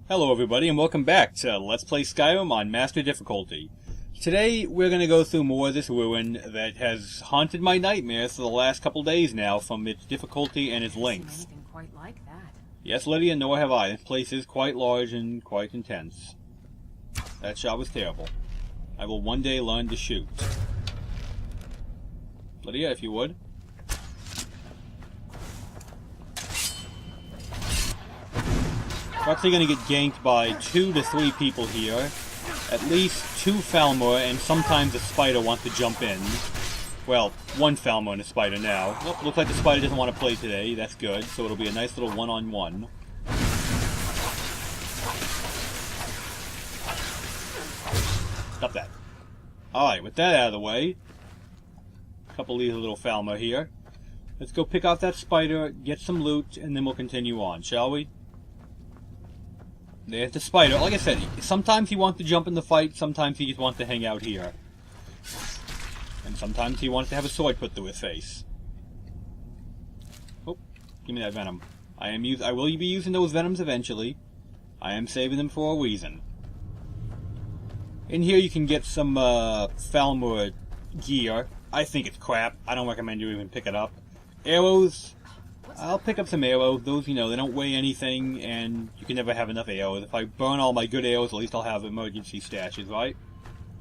Hello everybody and welcome back to Let's Play Skyrim on Master Difficulty. Today we're going to go through more of this ruin that has haunted my nightmares for the last couple days now from its difficulty and its length. Anything quite like that. Yes, Lydia, nor have I. This place is quite large and quite intense. That shot was terrible. I will one day learn to shoot. Lydia, if you would. We're actually going to get ganked by 2 to 3 people here. At least 2 Falmer, and sometimes a spider wants to jump in. Well, 1 Falmer and a spider now. Oh, looks like the spider doesn't want to play today. That's good. So it'll be a nice little one-on-one. Stop that. Alright, with that out of the way, a couple of these little Falmer here. Let's go pick off that spider, get some loot, and then we'll continue on, shall we? There's the spider. Like I said, sometimes he wants to jump in the fight, sometimes he just wants to hang out here. And sometimes he wants to have a sword put through his face. Oh, give me that venom. I will be using those venoms eventually. I am saving them for a reason. In here you can get some Falmer gear. I think it's crap. I don't recommend you even pick it up. Arrows. I'll pick up some arrows. Those, you know, they don't weigh anything, and you can never have enough arrows. If I burn all my good arrows, at least I'll have emergency stashes, right?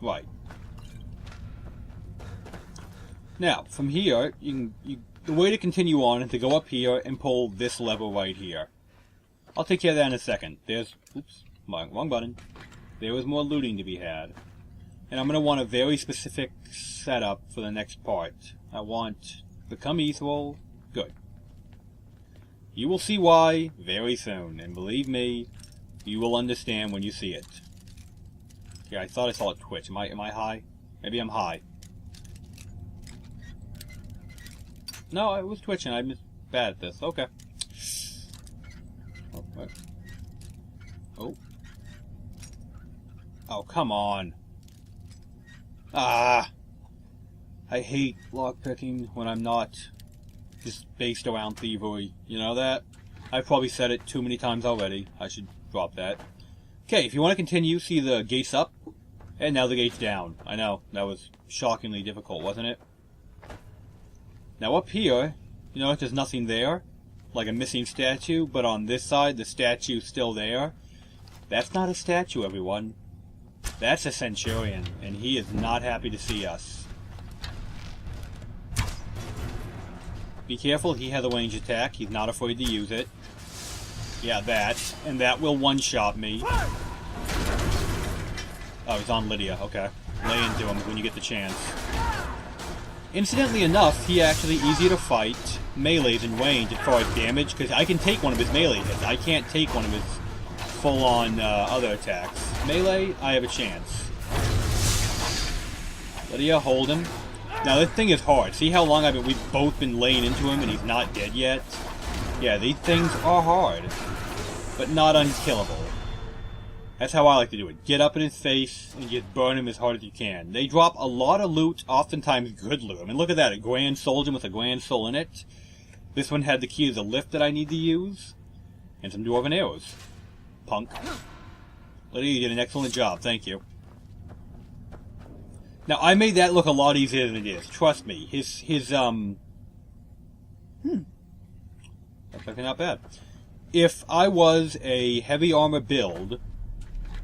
Right. Now, from here, the way to continue on is to go up here and pull this lever right here. I'll take care of that in a second. There's... Oops. Wrong button. There is more looting to be had. And I'm going to want a very specific setup for the next part. I want become ethereal. Good. You will see why very soon, and believe me, you will understand when you see it. Yeah, I thought I saw it twitch. Am I high? Maybe I'm high. No, I was twitching. I'm bad at this. Okay. Oh, what? Oh. Oh, come on. Ah! I hate lockpicking when I'm not just based around thievery. You know that? I've probably said it too many times already. I should drop that. Okay, if you want to continue, see the gates up, and now the gates down. I know, that was shockingly difficult, wasn't it? Now up here, you know, there's nothing there, like a missing statue, but on this side, the statue's still there. That's not a statue, everyone. That's a centurion, and he is not happy to see us. Be careful, he has a range attack. He's not afraid to use it. Yeah, that. And that will one-shot me. Oh, he's on Lydia. Okay. Lay into him when you get the chance. Incidentally enough, he actually easier to fight melees in range as far as damage, because I can take one of his melee hits. I can't take one of his full-on other attacks. Melee, I have a chance. Lydia, hold him. Now this thing is hard. See how long we've both been laying into him and he's not dead yet? Yeah, these things are hard, but not unkillable. That's how I like to do it. Get up in his face and just burn him as hard as you can. They drop a lot of loot, oftentimes good loot. I mean, look at that, a grand soldier with a grand soul in it. This one had the key to the lift that I need to use, and some dwarven arrows. Punk. Lydia, you did an excellent job, thank you. Now, I made that look a lot easier than it is. Trust me. That's actually not bad. If I was a heavy armor build,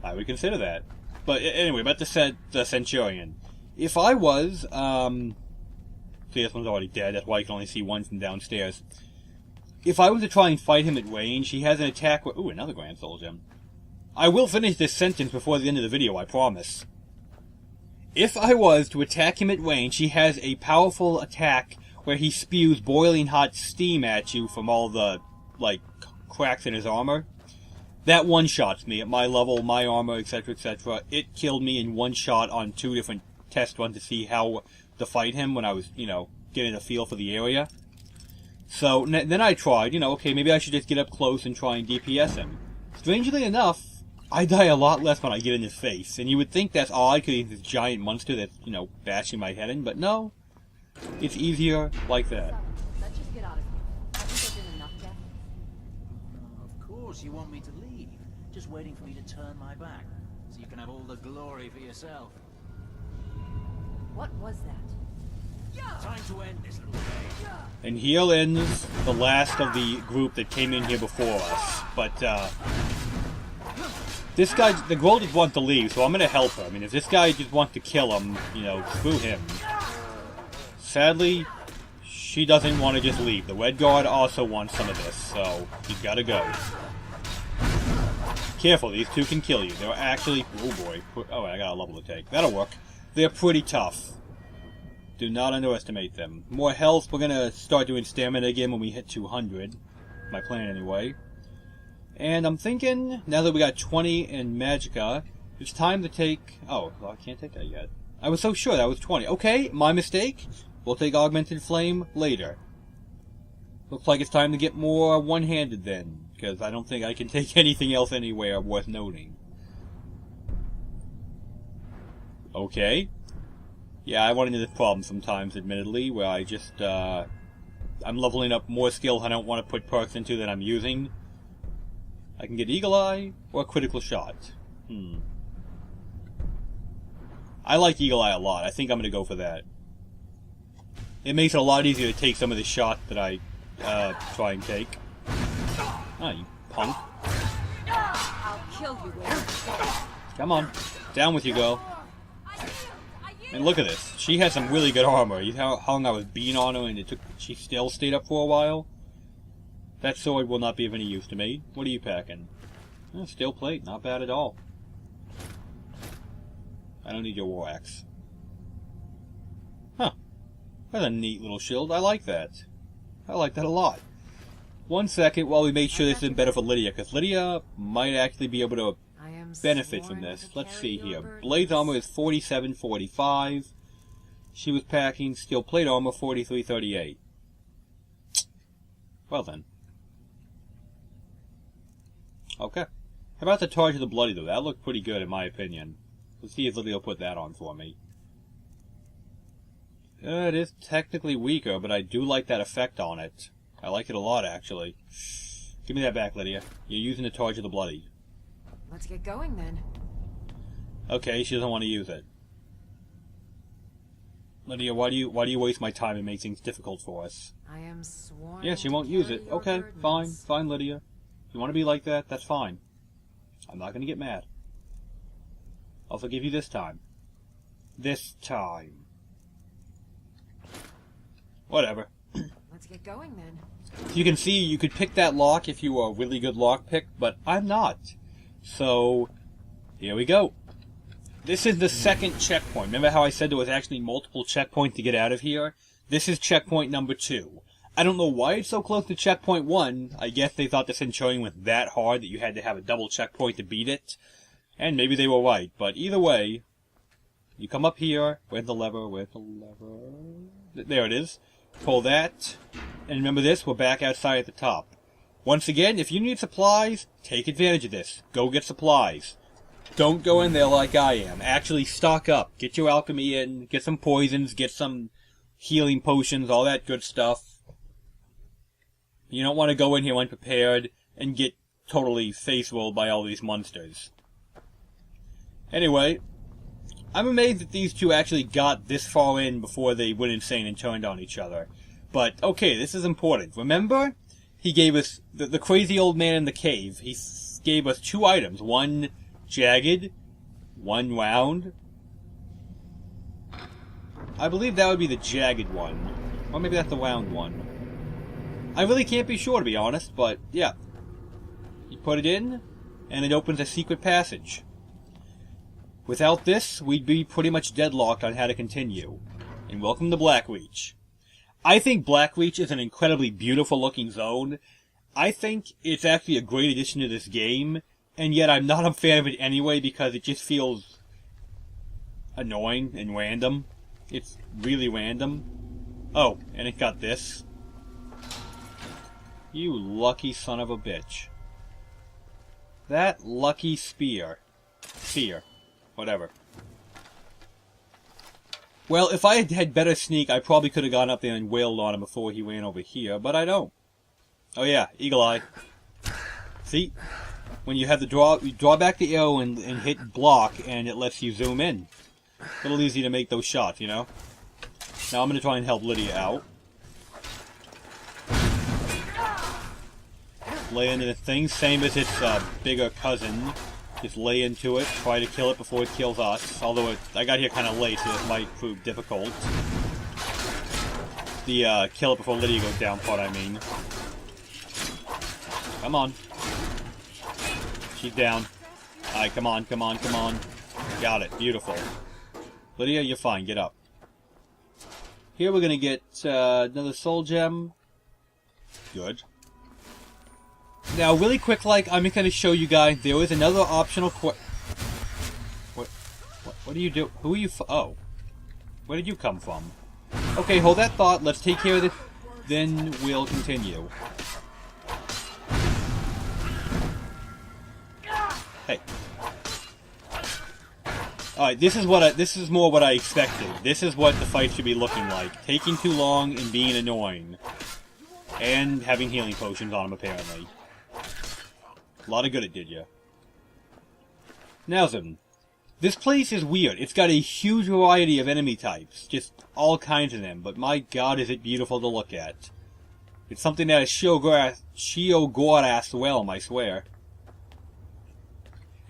I would consider that. But anyway, about the Centurion. If I was, see, this one's already dead. That's why you can only see one from downstairs. If I was to try and fight him at range, he has an attack where... Ooh, another Grand Soul Gem. I will finish this sentence before the end of the video, I promise. If I was to attack him at range, he has a powerful attack where he spews boiling hot steam at you from all the, like, cracks in his armor. That one-shots me at my level, my armor, etc., etc. It killed me in one shot on 2 different test runs to see how to fight him when I was, you know, getting a feel for the area. So, then I tried, you know, okay, maybe I should just get up close and try and DPS him. Strangely enough, I die a lot less when I get in his face, and you would think that's odd because he's this giant monster that's, you know, bashing my head in, but no. It's easier like that. Let's just get out of here. Haven't there been enough yet? Of course, you want me to leave. leave, just waiting for me to turn my back, so you can have all the glory for yourself. What was that? Time to end this little game. And here ends the last of the group that came in here before us. But, this guy, the girl just wants to leave, so I'm gonna help her. I mean, if this guy just wants to kill him, you know, screw him. Sadly, she doesn't want to just leave. The Red Guard also wants some of this, so he's gotta go. Careful, these two can kill you. They're actually... Oh boy. Oh, I got a level to take. That'll work. They're pretty tough. Do not underestimate them. More health. We're gonna start doing stamina again when we hit 200. My plan, anyway. And I'm thinking, now that we got 20 in Magicka, it's time to take... Oh, well, I can't take that yet. I was so sure that was 20. Okay, my mistake. We'll take Augmented Flame later. Looks like it's time to get more one-handed then, because I don't think I can take anything else anywhere worth noting. Okay. Yeah, I run into this problem sometimes, admittedly, where I just, I'm leveling up more skill I don't want to put perks into than I'm using. I can get Eagle Eye, or Critical Shot. I like Eagle Eye a lot. I think I'm going to go for that. It makes it a lot easier to take some of the shots that I, try and take. Ah, you punk. I'll kill you, Will. Come on. Down with you, girl. And look at this. She has some really good armor. You know how long I was beating on her and she still stayed up for a while? That sword will not be of any use to me. What are you packing? Steel plate. Not bad at all. I don't need your war axe. Huh. That's a neat little shield. I like that. I like that a lot. 1 second while we make sure this is better for Lydia, because Lydia might actually be able to benefit from this. Let's see here. Blaze armor is 47.45. She was packing steel plate armor 43.38. Well then. Okay. How about the Charge of the Bloody though? That looked pretty good in my opinion. Let's see if Lydia will put that on for me. It is technically weaker, but I do like that effect on it. I like it a lot, actually. Give me that back, Lydia. You're using the Charge of the Bloody. Let's get going then. Okay, she doesn't want to use it. Lydia, why do you waste my time and make things difficult for us? I am sworn. Yeah, she won't use it. Okay, fine, Lydia. If you want to be like that, that's fine. I'm not going to get mad. I'll forgive you this time. This time. Whatever. Let's get going then. You can see you could pick that lock if you were a really good lock pick, but I'm not. So, here we go. This is the second checkpoint. Remember how I said there was actually multiple checkpoints to get out of here? This is checkpoint number 2. I don't know why it's so close to checkpoint 1. I guess they thought the Centurion was that hard that you had to have a double checkpoint to beat it. And maybe they were right. But either way, you come up here. Where's the lever? There it is. Pull that. And remember this, we're back outside at the top. Once again, if you need supplies, take advantage of this. Go get supplies. Don't go in there like I am. Actually stock up. Get your alchemy in. Get some poisons. Get some healing potions. All that good stuff. You don't want to go in here unprepared and get totally face-rolled by all these monsters. Anyway, I'm amazed that these two actually got this far in before they went insane and turned on each other. But, okay, this is important. Remember? He gave us, the crazy old man in the cave, he gave us 2 items. One jagged, one round. I believe that would be the jagged one. Or maybe that's the round one. I really can't be sure, to be honest, but, yeah. You put it in, and it opens a secret passage. Without this, we'd be pretty much deadlocked on how to continue. And welcome to blackreach. I think blackreach is an incredibly beautiful looking zone. I think it's actually a great addition to this game, and yet I'm not a fan of it anyway because it just feels annoying and random. It's really random. Oh, and it got this. You lucky son of a bitch. That lucky spear. Whatever. Well, if I had had better sneak, I probably could have gone up there and wailed on him before he ran over here, but I don't. Oh yeah, Eagle Eye. See? when you have the you draw back the arrow and hit block, and it lets you zoom in. A little easy to make those shots, you know? Now I'm going to try and help Lydia out. Lay into the thing, same as its bigger cousin. Just lay into it, try to kill it before it kills us. Although I got here kind of late, so it might prove difficult. The kill it before Lydia goes down part, I mean. Come on. She's down. Alright, come on, come on, come on. Got it, beautiful. Lydia, you're fine, get up. Here we're gonna get another soul gem. Good. Now, really quick, I'm just gonna show you guys, there is another optional What do you do? Who are you oh. Where did you come from? Okay, hold that thought, let's take care of this, then we'll continue. Hey. Alright, this is more what I expected. This is what the fight should be looking like. Taking too long and being annoying. And having healing potions on him, apparently. A lot of good it did ya. Now then, this place is weird. It's got a huge variety of enemy types. Just all kinds of them. But my god, is it beautiful to look at. It's something that a Shio-Gorath realm, I swear.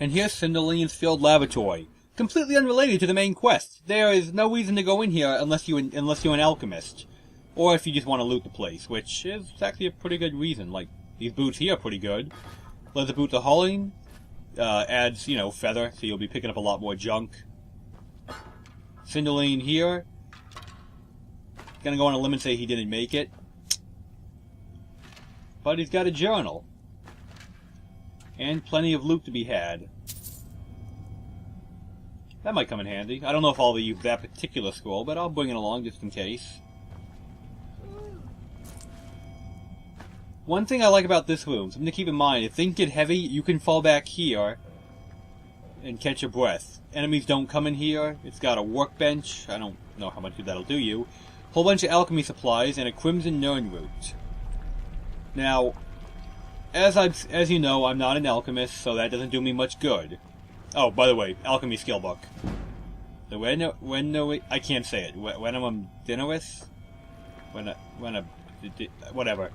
And here's Cindeline's Field Laboratory. Completely unrelated to the main quest. There is no reason to go in here unless you're an alchemist. Or if you just want to loot the place, which is actually a pretty good reason. Like, these boots here are pretty good. Leather boots are hauling. Adds, you know, feather, so you'll be picking up a lot more junk. Cindeline here. Gonna go on a limb and say he didn't make it. But he's got a journal. And plenty of loot to be had. That might come in handy. I don't know if I'll use that particular scroll, but I'll bring it along just in case. One thing I like about this room, something to keep in mind, if things get heavy, you can fall back here and catch your breath. Enemies don't come in here. It's got a workbench. I don't know how much that'll do you. Whole bunch of alchemy supplies and a crimson nern root. Now, as you know, I'm not an alchemist, so that doesn't do me much good. Oh, by the way, alchemy skill book. The I can't say it. Wenam Dinorith? Whatever.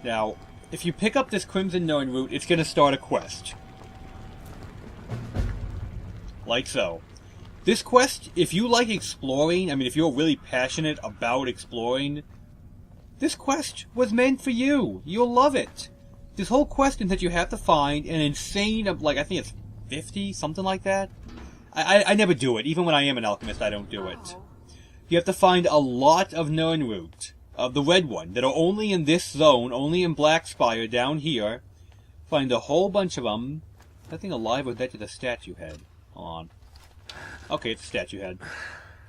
Now, if you pick up this Crimson Nern root, it's going to start a quest. Like so. This quest, if you like exploring, I mean, if you're really passionate about exploring, this quest was meant for you. You'll love it. This whole quest is that you have to find an insane, like, I think it's 50, something like that. I never do it. Even when I am an alchemist, I don't do it. You have to find a lot of Nern root. Of the red one, that are only in this zone, only in Blackspire down here. Find a whole bunch of them. That thing alive or dead to the statue head? Hold on. Okay, it's a statue head.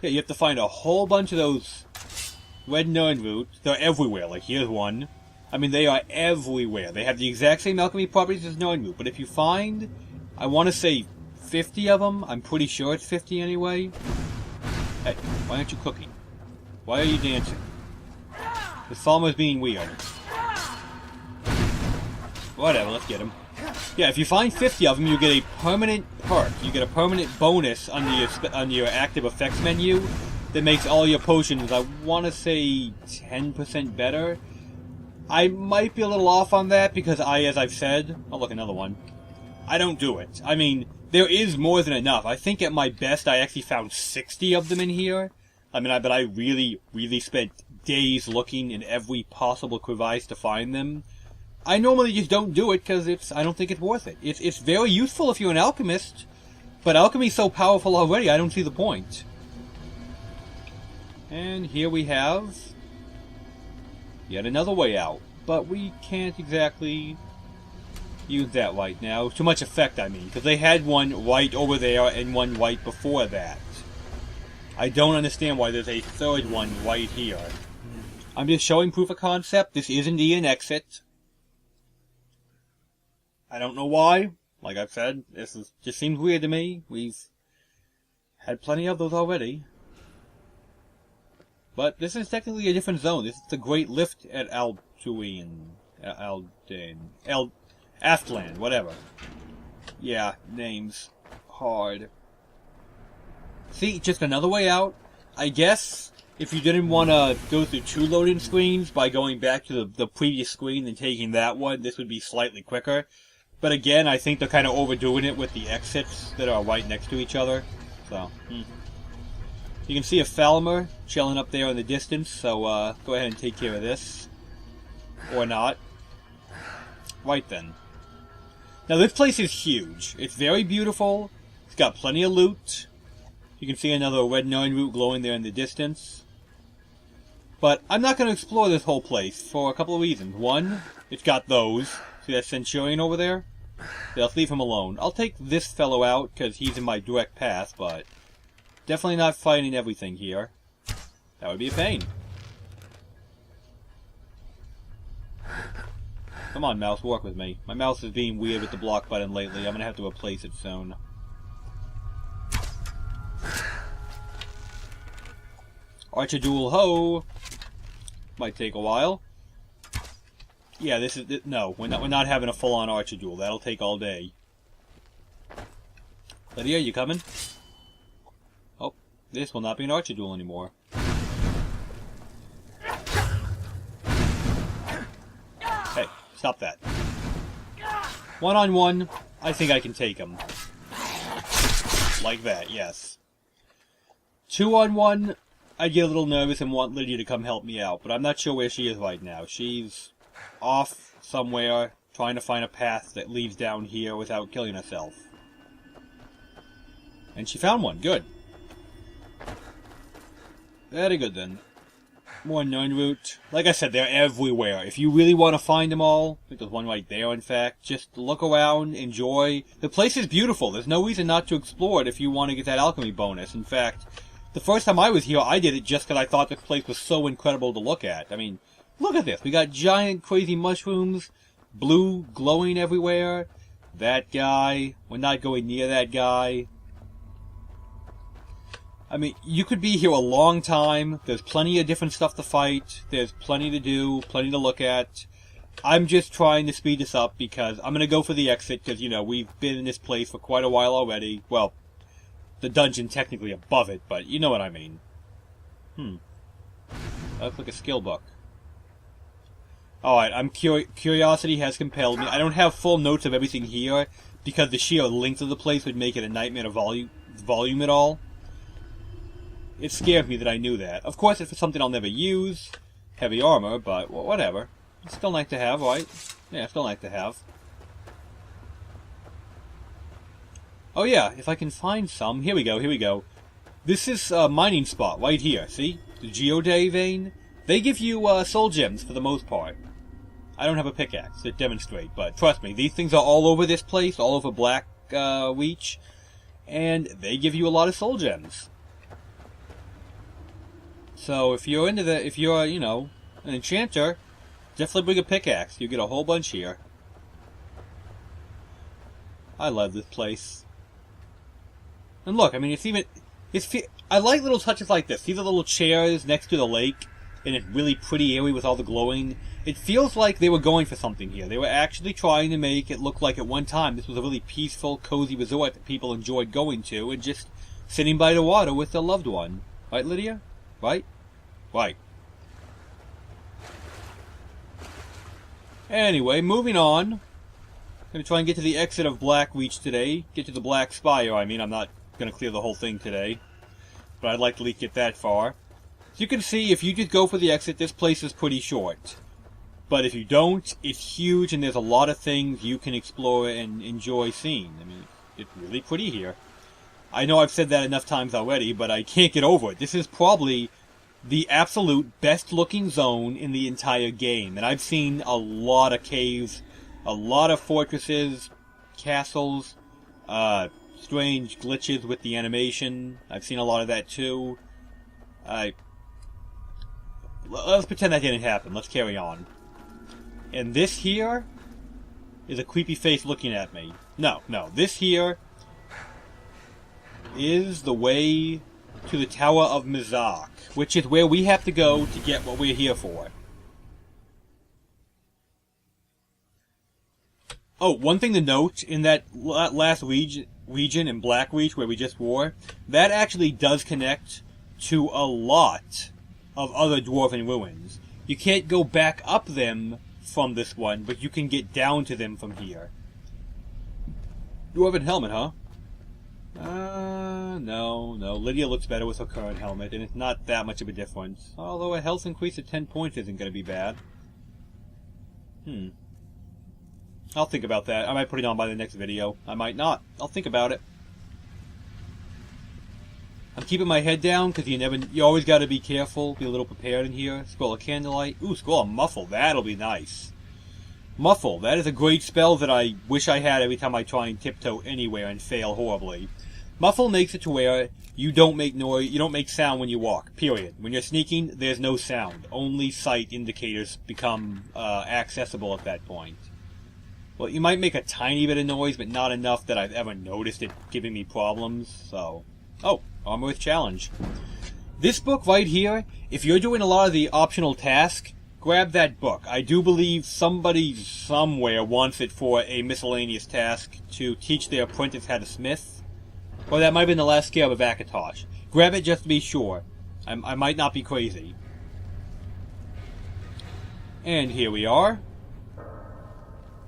Yeah, you have to find a whole bunch of those red Nern root. They're everywhere. Like, here's one. I mean, they are everywhere. They have the exact same alchemy properties as Nern root. But if you find, I want to say 50 of them. I'm pretty sure it's 50 anyway. Hey, why aren't you cooking? Why are you dancing? The farmer's being weird. Whatever, let's get him. Yeah, if you find 50 of them, you get a permanent perk. You get a permanent bonus on your active effects menu that makes all your potions, I want to say, 10% better. I might be a little off on that because as I've said... Oh, look, another one. I don't do it. I mean, there is more than enough. I think at my best, I actually found 60 of them in here. I mean, but I really, really spent days looking in every possible crevice to find them. I normally just don't do it because I don't think it's worth it. It's very useful if you're an alchemist, but alchemy's so powerful already, I don't see the point. And here we have yet another way out, but we can't exactly use that right now. Too much effect, I mean, because they had one right over there and one right before that. I don't understand why there's a third one right here. I'm just showing proof of concept. This is indeed an exit. I don't know why. Like I've said, just seems weird to me. We've had plenty of those already. But this is technically a different zone. This is the Great Lift at Aftland, whatever. Yeah, names. Hard. See, just another way out. I guess if you didn't want to go through 2 loading screens by going back to the previous screen and taking that one, this would be slightly quicker. But again, I think they're kind of overdoing it with the exits that are right next to each other. So, You can see a Falmer chilling up there in the distance, so go ahead and take care of this. Or not. Right then. Now this place is huge. It's very beautiful. It's got plenty of loot. You can see another red 9 root glowing there in the distance. But I'm not going to explore this whole place for a couple of reasons. One, it's got those. See that Centurion over there? Yeah, let's leave him alone. I'll take this fellow out because he's in my direct path, but definitely not fighting everything here. That would be a pain. Come on, mouse, work with me. My mouse is being weird with the block button lately. I'm going to have to replace it soon. Archer-duel ho! Might take a while. Yeah, this is... No, we're not having a full-on Archer-duel. That'll take all day. Lydia, you coming? Oh, this will not be an Archer-duel anymore. Hey, stop that. 1-on-1, I think I can take him. Like that, yes. 2-on-1... I'd get a little nervous and want Lydia to come help me out, but I'm not sure where she is right now. She's off somewhere, trying to find a path that leads down here without killing herself. And she found one. Good. Very good, then. More 9 root. Like I said, they're everywhere. If you really want to find them all, I think there's one right there, in fact, just look around, enjoy. The place is beautiful. There's no reason not to explore it if you want to get that alchemy bonus. In fact... The first time I was here, I did it just because I thought this place was so incredible to look at. I mean, look at this. We got giant, crazy mushrooms, blue glowing everywhere. That guy. We're not going near that guy. I mean, you could be here a long time. There's plenty of different stuff to fight. There's plenty to do, plenty to look at. I'm just trying to speed this up because I'm going to go for the exit because, you know, we've been in this place for quite a while already. Well... The dungeon technically above it, but you know what I mean. That looks like a skill book. Alright, curiosity has compelled me. I don't have full notes of everything here, because the sheer length of the place would make it a nightmare to volume it all. It scared me that I knew that. Of course, it's something I'll never use. Heavy armor, but well, whatever. It's still nice to have, right? Yeah, still nice to have. Oh yeah, if I can find some... Here we go, here we go. This is a mining spot right here, see? The Geoday vein. They give you soul gems for the most part. I don't have a pickaxe to demonstrate, but trust me, these things are all over this place, all over Blackreach, and they give you a lot of soul gems. So if you're into the... If you're, you know, an enchanter, definitely bring a pickaxe. You get a whole bunch here. I love this place. And look, I mean, it's even... I like little touches like this. See the little chairs next to the lake? In a really pretty area with all the glowing? It feels like they were going for something here. They were actually trying to make it look like at one time this was a really peaceful, cozy resort that people enjoyed going to and just sitting by the water with their loved one. Right, Lydia? Right? Right. Anyway, moving on. I'm going to try and get to the exit of Blackreach today. Get to the Black Spire, I mean. I'm not going to clear the whole thing today. But I'd like to at least get that far. So you can see, if you just go for the exit, this place is pretty short. But if you don't, it's huge and there's a lot of things you can explore and enjoy seeing. I mean, it's really pretty here. I know I've said that enough times already, but I can't get over it. This is probably the absolute best looking zone in the entire game. And I've seen a lot of caves, a lot of fortresses, castles, strange glitches with the animation. I've seen a lot of that too. Let's pretend that didn't happen. Let's carry on. And this here is a creepy face looking at me. No, this here is the way to the Tower of Mizark, which is where we have to go to get what we're here for. Oh, one thing to note, in that last region in Blackreach where we just were, that actually does connect to a lot of other dwarven ruins. You can't go back up them from this one, but you can get down to them from here. Dwarven helmet, huh? No. Lydia looks better with her current helmet, and it's not that much of a difference. Although a health increase of 10 points isn't going to be bad. I'll think about that. I might put it on by the next video. I might not. I'll think about it. I'm keeping my head down, because you always got to be careful, be a little prepared in here. Scroll of Candlelight. Ooh, Scroll of Muffle. That'll be nice. Muffle. That is a great spell that I wish I had every time I try and tiptoe anywhere and fail horribly. Muffle makes it to where you don't make noise, you don't make sound when you walk, period. When you're sneaking, there's no sound. Only sight indicators become accessible at that point. Well, you might make a tiny bit of noise, but not enough that I've ever noticed it giving me problems, so... Oh, Armor with Challenge. This book right here, if you're doing a lot of the optional tasks, grab that book. I do believe somebody somewhere wants it for a miscellaneous task to teach their apprentice how to smith. Or that might have been the last scale of Akatosh. Grab it just to be sure. I might not be crazy. And here we are.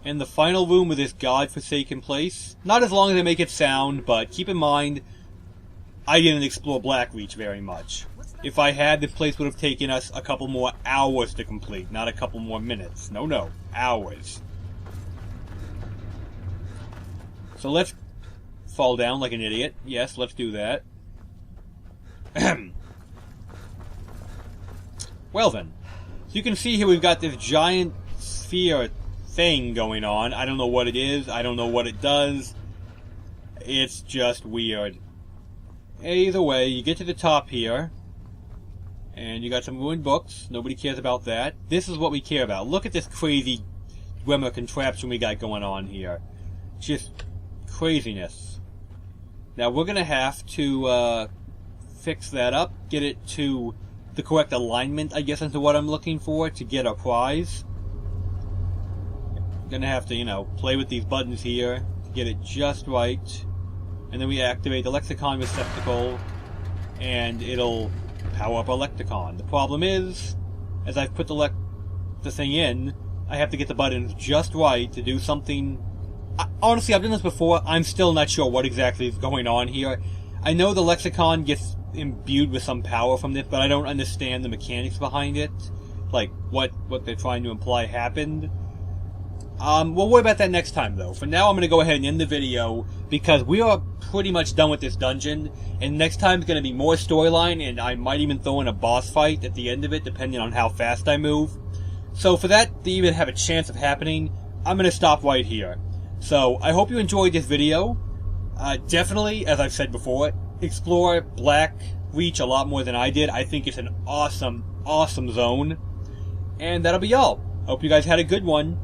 In the final room of this godforsaken place. Not as long as I make it sound, but keep in mind, I didn't explore Blackreach very much. If I had, this place would have taken us a couple more hours to complete, not a couple more minutes. No, hours. So let's fall down like an idiot. Yes, let's do that. Well then, so you can see here we've got this giant sphere thing going on. I don't know what it is. I don't know what it does. It's just weird. Either way, you get to the top here, and you got some ruined books. Nobody cares about that. This is what we care about. Look at this crazy Dwemer contraption we got going on here. Just craziness. Now we're going to have to fix that up, get it to the correct alignment, I guess, into what I'm looking for to get a prize. Going to have to, play with these buttons here to get it just right. And then we activate the Lexicon receptacle, and it'll power up our Lexicon. The problem is, as I've put the thing in, I have to get the buttons just right to do something. Honestly, I've done this before. I'm still not sure what exactly is going on here. I know the Lexicon gets imbued with some power from this, but I don't understand the mechanics behind it. Like, what they're trying to imply happened. We'll worry about that next time, though. For now, I'm going to go ahead and end the video, because we are pretty much done with this dungeon, and next time is going to be more storyline, and I might even throw in a boss fight at the end of it, depending on how fast I move. So for that to even have a chance of happening, I'm going to stop right here. So, I hope you enjoyed this video. Definitely, as I've said before, explore Blackreach a lot more than I did. I think it's an awesome, awesome zone. And that'll be all. Hope you guys had a good one.